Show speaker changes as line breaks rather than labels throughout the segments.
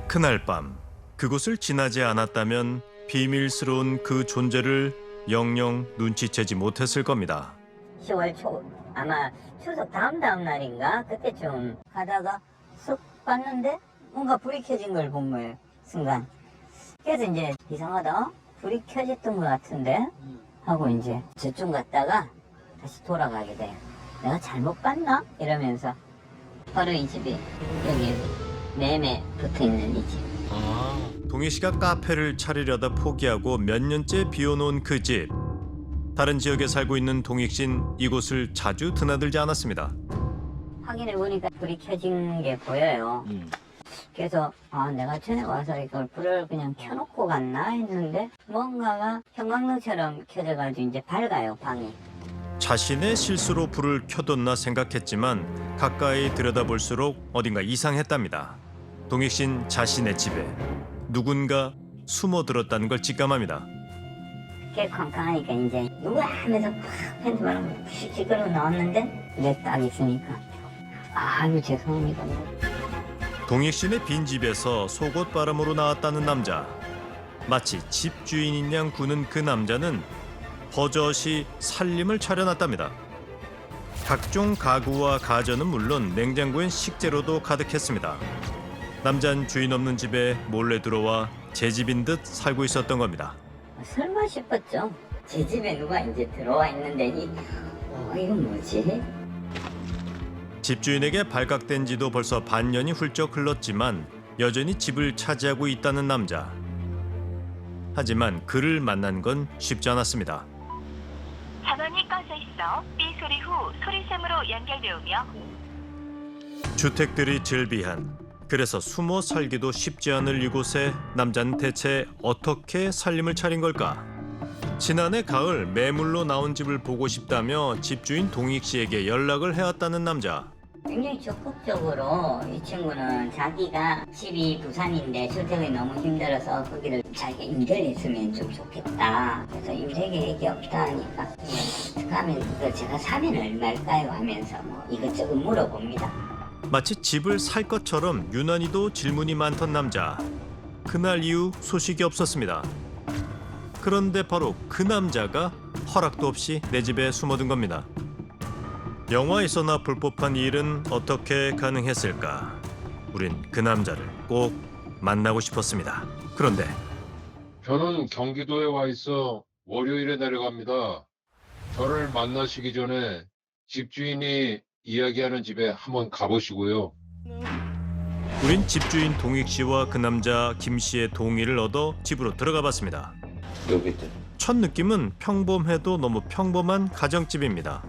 그날 밤 그곳을 지나지 않았다면 비밀스러운 그 존재를 영영 눈치채지 못했을 겁니다.
10월 초 아마 추석 다음 날인가 그때쯤 가다가 쓱 봤는데 뭔가 불이 켜진 걸 본 거예요. 순간. 그래서 이제 이상하다. 불이 켜졌던 것 같은데 하고 이제 저쪽 갔다가 다시 돌아가게 돼요. 내가 잘못 봤나? 이러면서 바로 이 집이 여기 매매 붙어있는 이 집.
동희 씨가 카페를 차리려다 포기하고 몇 년째 비워놓은 그 집. 다른 지역에 살고 있는 동익 씨는 이곳을 자주 드나들지 않았습니다.
확인해 보니까 불이 켜진 게 보여요. 그래서 내가 전에 와서 이걸 불을 그냥 켜놓고 갔나 했는데 뭔가가 형광등처럼 켜져가지고 이제 밝아요, 방이.
자신의 실수로 불을 켜뒀나 생각했지만 가까이 들여다볼수록 어딘가 이상했답니다. 동익 씨는 자신의 집에 누군가 숨어들었다는 걸 직감합니다.
꽤 캄캄하니까 이제 누가 하면서 팍 팬트만 시끄러워 나왔는데 내 딱 있으니까 아유 죄송합니다.
동익 씨네 빈집에서 속옷 바람으로 나왔다는 남자. 마치 집주인인 양 구는 그 남자는 버젓이 살림을 차려놨답니다. 각종 가구와 가전은 물론 냉장고엔 식재료도 가득했습니다. 남자는 주인 없는 집에 몰래 들어와 제 집인 듯 살고 있었던 겁니다.
설마 싶었죠. 제 집에 누가 이제 들어와 있는데 이건 뭐지?
집주인에게 발각된 지도 벌써 반년이 훌쩍 흘렀지만 여전히 집을 차지하고 있다는 남자. 하지만 그를 만난 건 쉽지 않았습니다.
전원이 꺼져 있어 삐 소리 후 소리샘으로 연결되오며
주택들이 즐비한, 그래서 숨어 살기도 쉽지 않을 이곳에 남자는 대체 어떻게 살림을 차린 걸까? 지난해 가을 매물로 나온 집을 보고 싶다며 집주인 동익 씨에게 연락을 해왔다는 남자.
굉장히 적극적으로 이 친구는 자기가 집이 부산인데 주택이 너무 힘들어서 거기를 자기가 임대했으면 좀 좋겠다. 그래서 임대 계획이 없다 하니까 어떻게 하면 이거 제가 사면 얼마일까요? 하면서 뭐 이것저것 물어봅니다.
마치 집을 살 것처럼 유난히도 질문이 많던 남자. 그날 이후 소식이 없었습니다. 그런데 바로 그 남자가 허락도 없이 내 집에 숨어든 겁니다. 영화에서나 볼 법한 일은 어떻게 가능했을까? 우린 그 남자를 꼭 만나고 싶었습니다. 그런데
저는 경기도에 와 있어 월요일에 내려갑니다. 저를 만나시기 전에 집주인이 이야기하는 집에 한번 가보시고요.
우린 집주인 동익 씨와 그 남자 김 씨의 동의를 얻어 집으로 들어가 봤습니다.
여기 있대.
첫 느낌은 평범해도 너무 평범한 가정집입니다.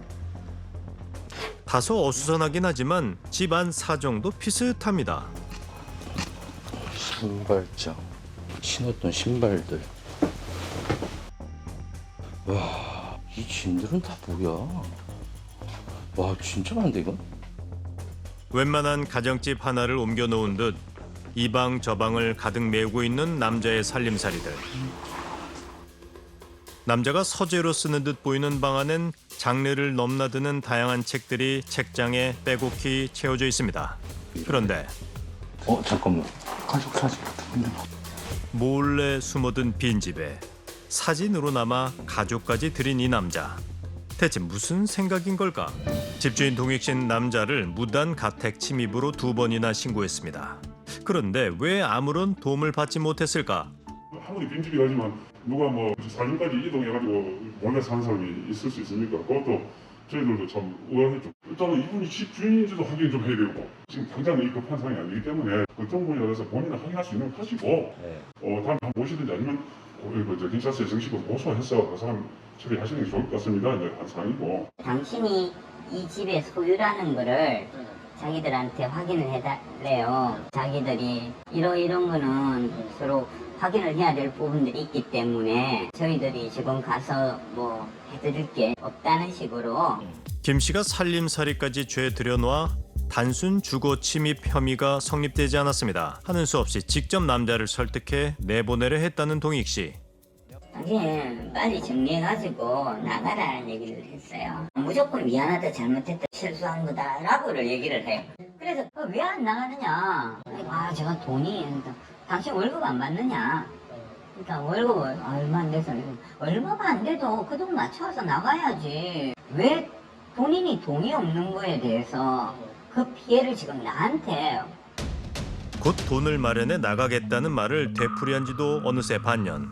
다소 어수선하긴 하지만 집안 사정도 비슷합니다.
신발장, 신었던 신발들. 와, 이 짐들은 다 뭐야? 와, 진짜 많은데 이거?
웬만한 가정집 하나를 옮겨 놓은 듯 이 방 저 방을 가득 메우고 있는 남자의 살림살이들. 남자가 서재로 쓰는 듯 보이는 방 안엔 장르를 넘나드는 다양한 책들이 책장에 빼곡히 채워져 있습니다. 그런데
잠깐만. 가족 사진 같은 거.
몰래 숨어든 빈집에 사진으로나마 가족까지 들인 이 남자. 대체 무슨 생각인 걸까? 집주인 동익 씨는 남자를 무단 가택 침입으로 2번이나 신고했습니다. 그런데 왜 아무런 도움을 받지 못했을까?
아무리 빈집이라지만 누가 뭐 사진까지 이동해가지고 몰래 사는 사람이 있을 수 있습니까? 그것도 저희들도 참 의아했죠. 일단은 이분이 집 주인인지도 확인 좀 해야 되고 지금 당장은 이 급한 상황이 아니기 때문에 그런 분이 어서 본인은 확인할 수 있는 걸 하시고 다음에 한번 보시든지 아니면 경찰서에 정식으로 고소해서 그 사람 처리하시는 게 좋을 것 같습니다. 이제 한 상황이고.
당신이 이 집의 소유라는 거를 자기들한테 확인을 해달래요. 자기들이 이런 거는 서로 확인을 해야 될 부분들이 있기 때문에 저희들이 지금 가서 뭐 해드릴 게 없다는 식으로.
김 씨가 살림살이까지 죄 들여놓아 단순 주거 침입 혐의가 성립되지 않았습니다. 하는 수 없이 직접 남자를 설득해 내보내려 했다는 동익 씨.
나중에 빨리 정리해가지고 나가라는 얘기를 했어요. 무조건 미안하다, 잘못했다, 실수한 거다라고를 얘기를 해요. 그래서 왜 안 나가느냐. 아 제가 돈이 당신 월급 안 받느냐. 그러니까 월급을 얼마 안 돼서 얼마가 안 돼도 그 돈 맞춰서 나가야지. 왜 본인이 돈이 없는 거에 대해서 그 피해를 지금 나한테.
곧 돈을 마련해 나가겠다는 말을 되풀이한 지도 어느새 반년.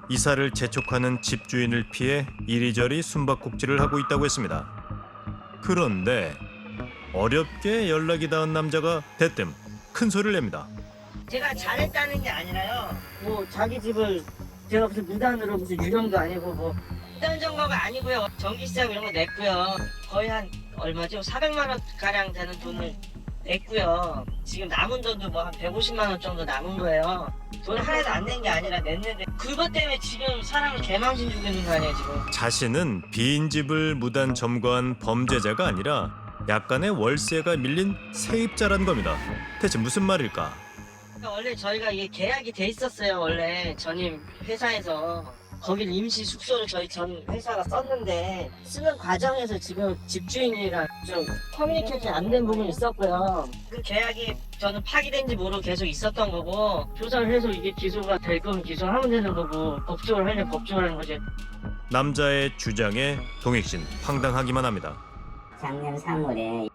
이사를 재촉하는 집주인을 피해 이리저리 숨바꼭질을 하고 있다고 했습니다. 그런데 어렵게 연락이 닿은 남자가 대뜸 큰 소리를 냅니다.
제가 잘했다는 게 아니라요. 뭐 자기 집을 제가 무슨 무단으로 무슨 유령도 아니고 뭐 무단 점거가 아니고요. 전기시장 이런 거 냈고요. 거의 한 얼마죠? 400만 원 가량 되는 돈을 냈고요. 지금 남은 돈도 뭐 한 150만 원 정도 남은 거예요. 돈 하나도 안 낸 게 아니라 냈는데 그것 때문에 지금 사람을 개망신 주고 있는 거 아니에요 지금.
자신은 빈 집을 무단 점거한 범죄자가 아니라 약간의 월세가 밀린 세입자란 겁니다. 대체 무슨 말일까?
원래 저희가 이게 계약이 돼 있었어요. 원래 전임 회사에서 거기를 임시 숙소로 저희 전 회사가 썼는데 쓰는 과정에서 지금 집주인이랑 좀 커뮤니케이션이 안 된 부분이 있었고요. 그 계약이 저는 파기된지 모르고 계속 있었던 거고 조사를 해서 이게 기소가 될 거면 기소하면 되는 거고 법적으로 하려면 법적으로 하는 거지.
남자의 주장에 동익신 황당하기만 합니다.
작년 3월에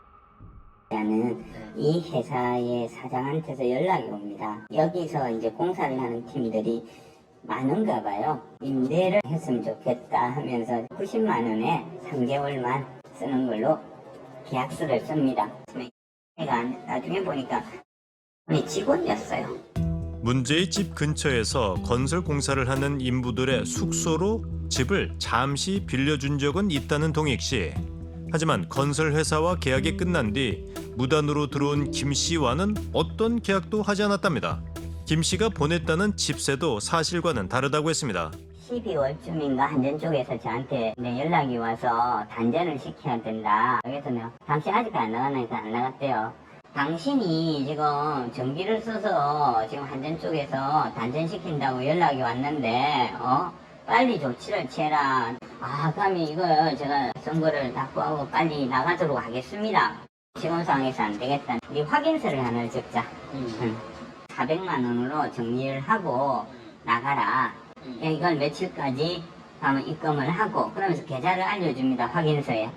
라는 이 회사의 사장한테서 연락이 옵니다. 여기서 이제 공사를 하는 팀들이 많은가 봐요. 임대를 했으면 좋겠다 하면서 90만 원에 3개월만 쓰는 걸로 계약서를 씁니다. 제가 나중에 보니까 우리 직원이었어요.
문제의 집 근처에서 건설 공사를 하는 인부들의 숙소로 집을 잠시 빌려준 적은 있다는 동익 씨. 하지만 건설 회사와 계약이 끝난 뒤 무단으로 들어온 김 씨와는 어떤 계약도 하지 않았답니다. 김 씨가 보냈다는 집세도 사실과는 다르다고 했습니다.
12월쯤인가 한전 쪽에서 저한테 연락이 와서 단전을 시켜야 된다. 그래서 내가 당신 아직 안 나가니까 안 나갔대요. 당신이 지금 전기를 써서 지금 한전 쪽에서 단전시킨다고 연락이 왔는데 빨리 조치를 취해라. 아 그러면 이걸 제가 선거를 납부하고 빨리 나가도록 하겠습니다. 지금 상황에서 안 되겠다. 우리 확인서를 하나 적자. 400만 원으로 정리를 하고 나가라. 이걸 며칠까지 하면 입금을 하고 그러면서 계좌를 알려줍니다. 확인서에.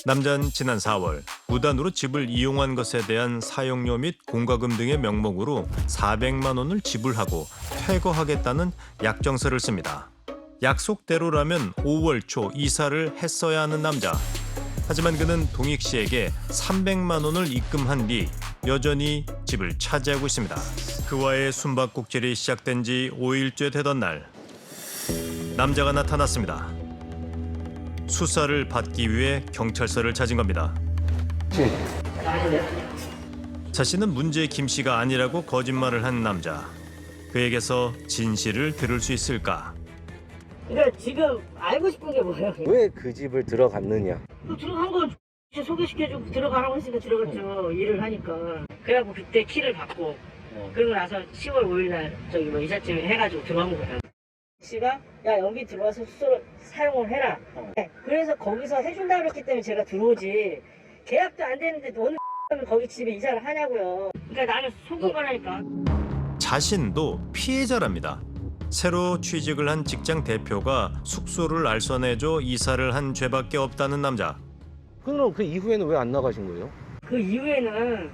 남자는 지난 4월 무단으로 집을 이용한 것에 대한 사용료 및 공과금 등의 명목으로 400만 원을 지불하고 퇴거하겠다는 약정서를 씁니다. 약속대로라면 5월 초 이사를 했어야 하는 남자. 하지만 그는 동익 씨에게 300만 원을 입금한 뒤 여전히 집을 차지하고 있습니다. 그와의 숨바꼭질이 시작된 지 5일째 되던 날 남자가 나타났습니다. 수사를 받기 위해 경찰서를 찾은 겁니다. 자신은 문제의 김 씨가 아니라고 거짓말을 한 남자. 그에게서 진실을 들을 수 있을까?
그러니까 지금 알고 싶은 게 뭐예요?
왜 그 집을 들어갔느냐?
들어간 거 소개시켜주고 들어가라고 했으니까 들어갔죠. 일을 하니까. 그래갖고 그때 키를 받고 그러고 나서 10월 5일날 저기 뭐 이삿짐 해가지고 들어간 거예요. 씨가 야 여기 들어와서 숙소를 사용을 해라. 그래서 거기서 해준다 그랬기 때문에 제가 들어오지. 계약도 안 되는데 너는 거기 집에 이사를 하냐고요. 그러니까 나는 속은 거라니까.
자신도 피해자랍니다. 새로 취직을 한 직장 대표가 숙소를 알선해줘 이사를 한 죄밖에 없다는 남자.
그럼 그 이후에는 왜 안 나가신 거예요?
그 이후에는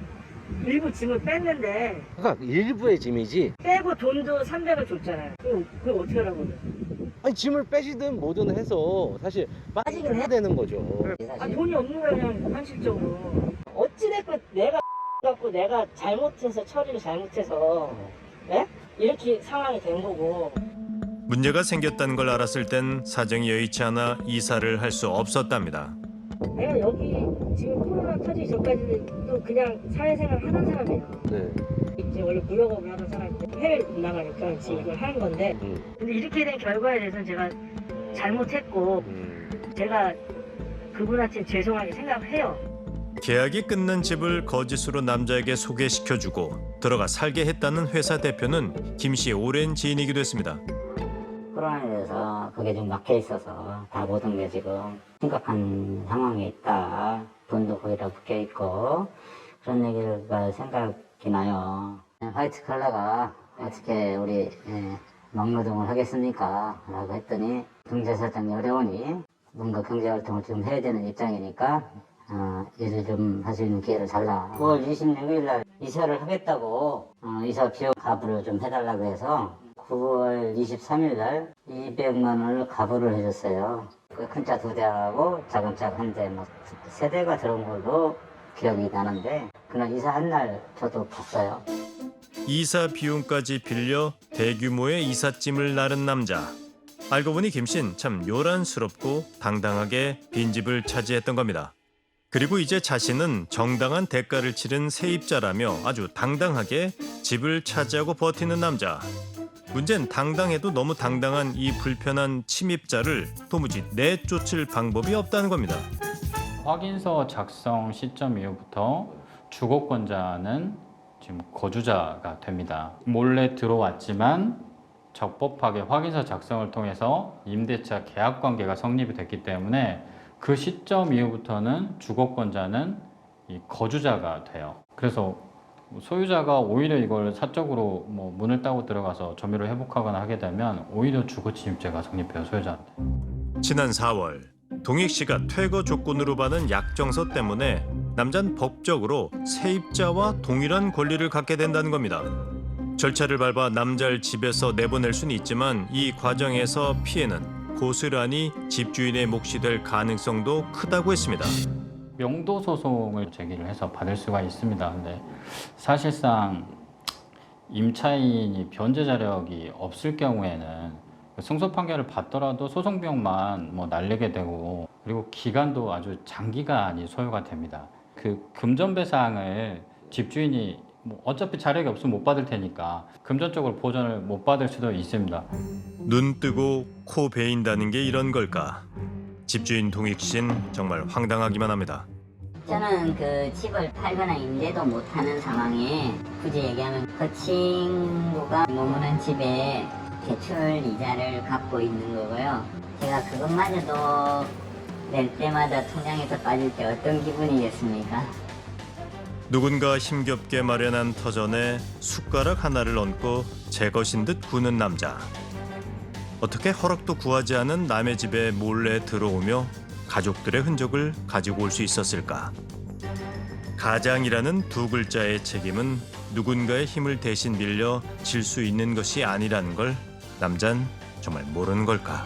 일부 짐을 뺐는데
그러니까 일부의 짐이지.
빼고 돈도 300을 줬잖아요. 그거 어떻게 하라고 그래?
아니 짐을 빼시든 뭐든 해서 사실 빠지긴 해야 되는 거죠.
아, 돈이 없는 거야 그냥 현실적으로. 어찌됐건 내가 갖고 내가 잘못해서 처리를 잘못해서 이렇게 상황이 된 거고.
문제가 생겼다는 걸 알았을 땐 사정이 여의치 않아 이사를 할 수 없었답니다.
내가 여기 지금 코로나 터지기 전까지는 또 그냥 사회생활 하던 사람이에요.
네.
이제 원래 무역업을 하던 사람인데 해외를 못 나가니까 지금 이걸 하는 건데 근데 이렇게 된 결과에 대해서는 제가 잘못했고 제가 그분한테 죄송하게 생각을 해요.
계약이 끝난 집을 거짓으로 남자에게 소개시켜주고 들어가 살게 했다는 회사 대표는 김 씨의 오랜 지인이기도 했습니다.
코로나에 대해서 그게 좀 막혀 있어서 다 모든 게 지금 심각한 상황에 있다. 돈도 거의 다 묶여 있고 그런 얘기가 생각이 나요. 화이트 컬러가 어떻게 우리 막노동을 하겠습니까? 라고 했더니 경제사정이 어려우니 뭔가 경제활동을 좀 해야 되는 입장이니까 일을 좀 할 수 있는 기회를 달라. 9월 26일 날 이사를 하겠다고 이사 비용 가부를 좀 해달라고 해서 9월 23일 날 200만 원을 가부를 해줬어요. 그 큰 차 2대하고 작은 차 1대, 뭐 3대가 들어온 걸로 기억이 나는데 그날 이사한 날 저도 봤어요.
이사 비용까지 빌려 대규모의 이삿짐을 나른 남자. 알고 보니 김씨는 참 요란스럽고 당당하게 빈집을 차지했던 겁니다. 그리고 이제 자신은 정당한 대가를 치른 세입자라며 아주 당당하게 집을 차지하고 버티는 남자. 문제는 당당해도 너무 당당한 이 불편한 침입자를 도무지 내쫓을 방법이 없다는 겁니다.
확인서 작성 시점 이후부터 주거권자는 지금 거주자가 됩니다. 몰래 들어왔지만 적법하게 확인서 작성을 통해서 임대차 계약 관계가 성립이 됐기 때문에 그 시점 이후부터는 주거권자는 이 거주자가 돼요. 그래서 소유자가 오히려 이걸 사적으로 뭐 문을 따고 들어가서 점유를 회복하거나 하게 되면 오히려 주거침입죄가 성립해요, 소유자한테.
지난 4월 동익 씨가 퇴거 조건으로 받은 약정서 때문에 남자는 법적으로 세입자와 동일한 권리를 갖게 된다는 겁니다. 절차를 밟아 남자를 집에서 내보낼 수는 있지만 이 과정에서 피해는 고스란히 집주인의 몫이 될 가능성도 크다고 했습니다.
명도 소송을 제기를 해서 받을 수가 있습니다. 근데 사실상 임차인이 변제 자력이 없을 경우에는 승소 판결을 받더라도 소송 비용만 뭐 날리게 되고 그리고 기간도 아주 장기간이 소요가 됩니다. 그 금전 배상을 집주인이 뭐 어차피 자력이 없으면 못 받을 테니까 금전적으로 보전을 못 받을 수도 있습니다.
눈 뜨고 코 베인다는 게 이런 걸까? 집주인 동익 씨는 정말 황당하기만 합니다.
저는 그 집을 팔거나 임대도 못하는 상황에 굳이 얘기하면 그 친구가 머무는 집에 대출 이자를 갚고 있는 거고요. 제가 그것마저도 낼 때마다 통장에서 빠질 때 어떤 기분이겠습니까?
누군가 힘겹게 마련한 터전에 숟가락 하나를 얹고 제 것인 듯 구는 남자. 어떻게 허락도 구하지 않은 남의 집에 몰래 들어오며 가족들의 흔적을 가지고 올 수 있었을까? 가장이라는 두 글자의 책임은 누군가의 힘을 대신 빌려 질 수 있는 것이 아니라는 걸 남잔 정말 모르는 걸까?